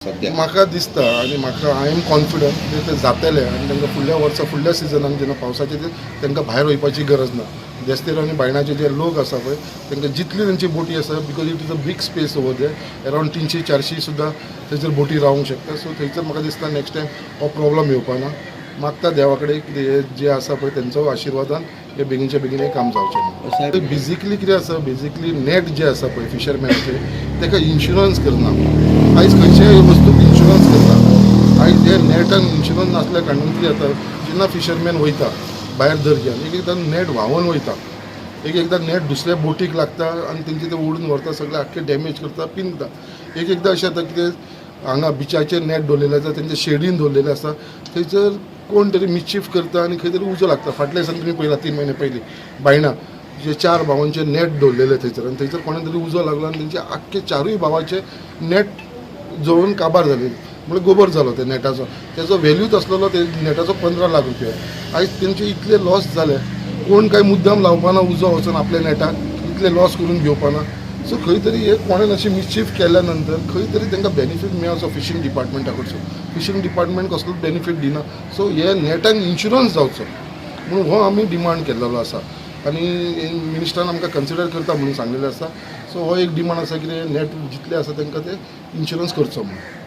सध्या म्हाका दिसता आनी म्हाका आय एम कॉन्फिडंट ते जातले आनी तांकां फुडल्या वर्सा फुडल्या सिजनान जेन्ना पावसाचे तांकां भायर वयपाची गरज ना. देस्तेर आनी बायणाचे जे लोक आसा पळय तांकां जितली तांची बोटी आसा because it is a big space over there around 300-400 सुद्दां थंयसर बोटी रावंक शकता. सो थंयसर म्हाका दिसता नेक्स्ट टायम हो प्रॉब्लम येवपाना. मागता देवा कडेन कितें जे आसा पळय तेंचो आशिर्वादान हे बेगीनच्या बेगीन हें काम जावचें ना. बेजिकली कितें आसा बेजिकली नेट जे आसा पळय फिशरमॅनाचे ताका इन्शुरन्स करना. आयज खंयच्याय वस्तूक इन्शुरन्स करता. आयज हे नेटान इन्शुरन्स नासल्या कारणान कितें जाता जेन्ना फिशरमॅन वयता भायर दर्यान एक एकदां नेट व्हांवून वयता. एक एकदां नेट दुसऱ्या बोटीक लागता आनी तेंचे ते ओडून व्हरता सगळे आख्खे डॅमेज करता पिनता. एक एकदां अशें जाता कितें हांगा बिचाचेर नेट दवरलेले आसा तेंच्या शेडीन दवरलेले आसा थंयसर कोण तरी मिसचिफ करता आनी खंय तरी उजो लागता. फाटल्या दिसांनी तुमी पळयला 3 म्हयने पयलीं बायणा जे 4 भावांचे नेट दवरलेले थंयसर आनी थंयसर कोणा तरी उजो लागलो आनी तेंचे आख्खे 4 भावाचे नेट जळून काबार जाले. म्हणजे गोबर जालो ते नेटाचो. तेजो व्हॅल्यूच आसलेलो ते नेटाचो 15 लाख रुपया. आयज तेंचे इतले लॉस जाले कोण काय मुद्दाम लावपाना उजो वचून आपल्या नेटाक इतले लॉस करून घेवपाना. सो खंय तरी हे कोणेन अशी मिसचिफ केल्या नंतर खंय तरी तांकां बेनिफीट मेळचो फिशींग डिपार्टमेंटा कडसून. फिशींग डिपार्टमेंट कसलोच बेनिफीट दिना. सो हे नेटान इन्शुरन्स जावचो म्हणून हो आमी डिमांड केल्लो आसा आनी मिनिस्टरान आमकां कन्सिडर करता म्हणून सांगलेलें आसा. सो हो एक डिमांड आसा कितें नेट जितले आसा तांकां ते इन्शुरन्स करचो म्हणून.